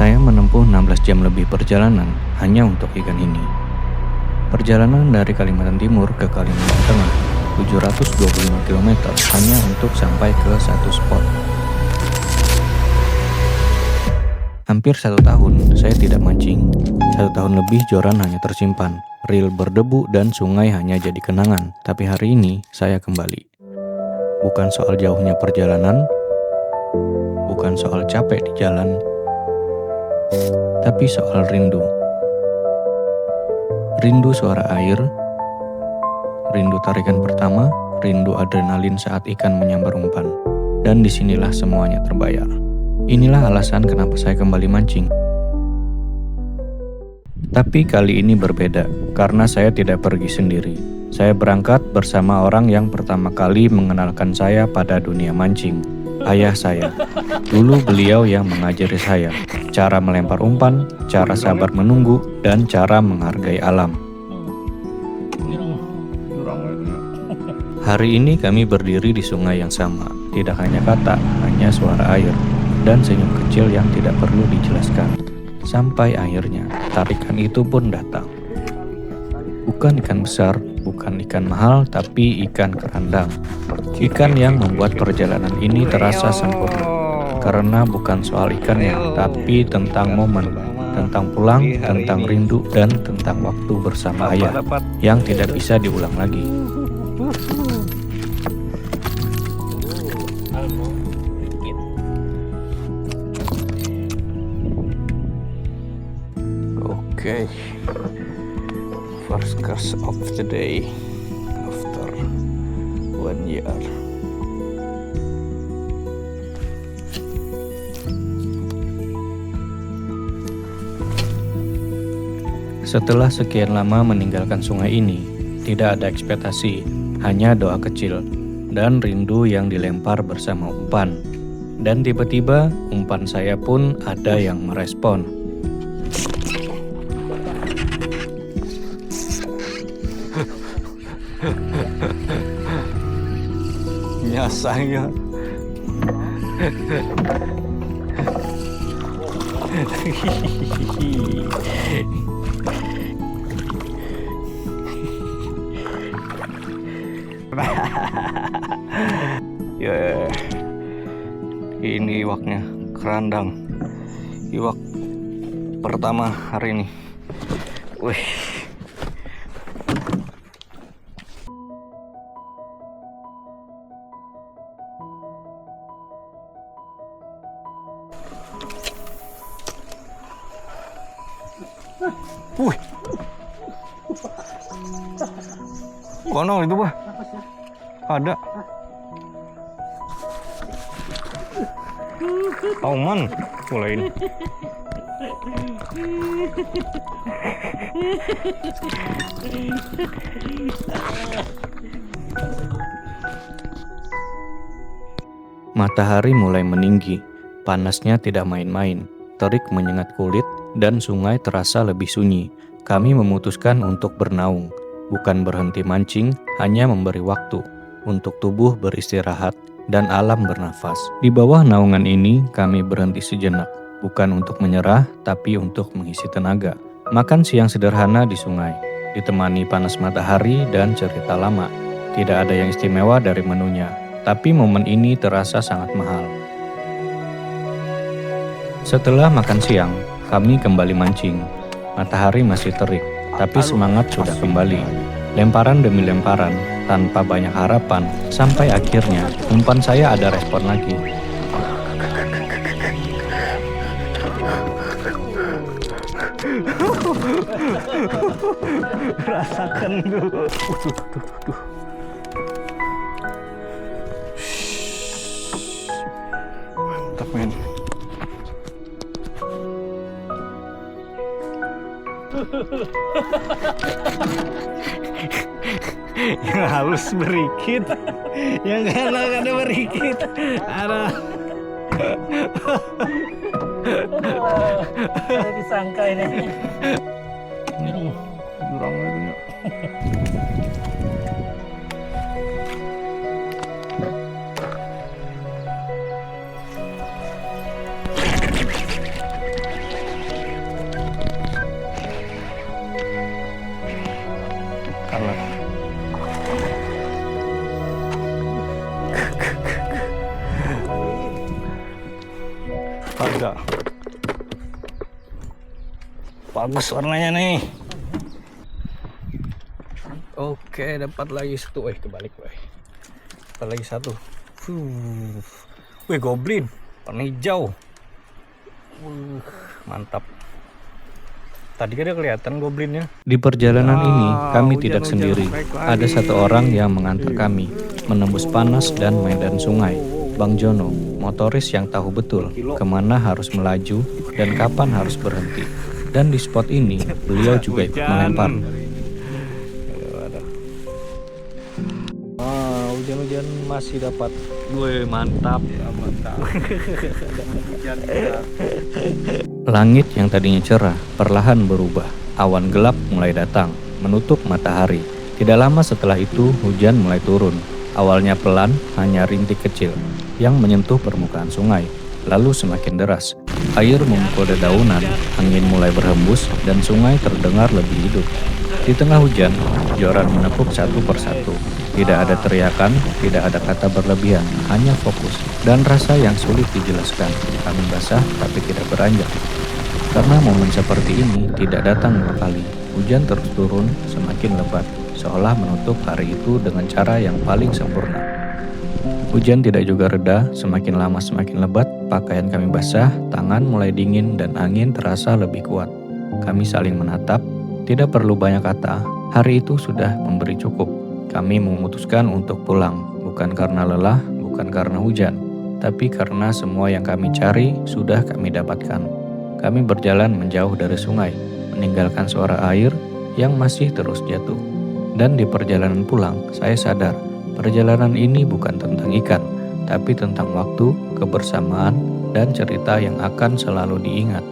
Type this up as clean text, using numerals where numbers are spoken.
Saya menempuh 16 jam lebih perjalanan hanya untuk ikan ini. Perjalanan dari Kalimantan Timur ke Kalimantan Tengah 725 km hanya untuk sampai ke satu spot. Hampir 1 tahun saya tidak mancing. 1 tahun lebih joran hanya tersimpan, reel berdebu dan sungai hanya jadi kenangan. Tapi hari ini saya kembali. Bukan soal jauhnya perjalanan, bukan soal capek di jalan, tapi soal rindu. Rindu suara air, rindu tarikan pertama, rindu adrenalin saat ikan menyambar umpan. Dan disinilah semuanya terbayar. Inilah alasan kenapa saya kembali mancing. Tapi kali ini berbeda, karena saya tidak pergi sendiri. Saya berangkat bersama orang yang pertama kali mengenalkan saya pada dunia mancing, ayah saya. Dulu beliau yang mengajari saya cara melempar umpan, cara sabar menunggu, dan cara menghargai alam. Hari ini kami berdiri di sungai yang sama, tidak hanya kata, hanya suara air, dan senyum kecil yang tidak perlu dijelaskan. Sampai akhirnya, tarikan itu pun datang. Bukan ikan besar, bukan ikan mahal, tapi ikan kerandang. Ikan yang membuat perjalanan ini terasa sempurna. Karena bukan soal ikannya, tapi tentang momen, tentang pulang, tentang rindu, dan tentang waktu bersama ayah yang tidak bisa diulang lagi. Okay, first cast of the day after 1 year. Setelah sekian lama meninggalkan sungai ini, tidak ada ekspektasi, hanya doa kecil dan rindu yang dilempar bersama umpan. Dan tiba-tiba umpan saya pun ada yang merespon. Nyasanya ya, ini iwaknya kerandang, iwak pertama hari ini. Wih, wih, kono itu bah, ada. Auman, mulai ini. Matahari mulai meninggi, panasnya tidak main-main, terik menyengat kulit, dan sungai terasa lebih sunyi. Kami memutuskan untuk bernaung, bukan berhenti mancing, hanya memberi waktu untuk tubuh beristirahat dan alam bernafas. Di bawah naungan ini, kami berhenti sejenak, bukan untuk menyerah, tapi untuk mengisi tenaga. Makan siang sederhana di sungai, ditemani panas matahari dan cerita lama. Tidak ada yang istimewa dari menunya, tapi momen ini terasa sangat mahal. Setelah makan siang, kami kembali mancing. Matahari masih terik, tapi semangat sudah kembali. Lemparan demi lemparan, tanpa banyak harapan, sampai akhirnya umpan saya ada respon lagi. Rasakan dulu. Mantap men. Yang halus berikit, yang kanan ada berikit. Ada. Disangka ini. Jurang itu. Astaga. Bagus warnanya nih. Oke, dapat lagi satu. Kebalik, dapat lagi satu. Goblin warna hijau. Mantap. Tadi kan kelihatan goblinnya. Di perjalanan ini kami tidak sendiri. Ada satu orang yang mengantar kami menembus panas dan medan sungai. Bang Jono, motoris yang tahu betul kemana harus melaju dan kapan harus berhenti. Dan di spot ini beliau juga ikut melempar. Hujan-hujan masih dapat. Mantap. Langit yang tadinya cerah perlahan berubah. Awan gelap mulai datang, menutup matahari. Tidak lama setelah itu hujan mulai turun. Awalnya pelan, hanya rintik kecil yang menyentuh permukaan sungai. Lalu semakin deras. Air memukul dedaunan, angin mulai berhembus, dan sungai terdengar lebih hidup. Di tengah hujan, Joran menepuk satu persatu. Tidak ada teriakan, tidak ada kata berlebihan, hanya fokus dan rasa yang sulit dijelaskan. Kami basah tapi tidak beranjak. Karena momen seperti ini tidak datang dua kali. Hujan terus turun, semakin lebat, seolah menutup hari itu dengan cara yang paling sempurna. Hujan tidak juga reda, semakin lama semakin lebat, pakaian kami basah, tangan mulai dingin dan angin terasa lebih kuat. Kami saling menatap, tidak perlu banyak kata, hari itu sudah memberi cukup. Kami memutuskan untuk pulang, bukan karena lelah, bukan karena hujan, tapi karena semua yang kami cari sudah kami dapatkan. Kami berjalan menjauh dari sungai, meninggalkan suara air yang masih terus jatuh. Dan di perjalanan pulang, saya sadar, perjalanan ini bukan tentang ikan, tapi tentang waktu, kebersamaan, dan cerita yang akan selalu diingat.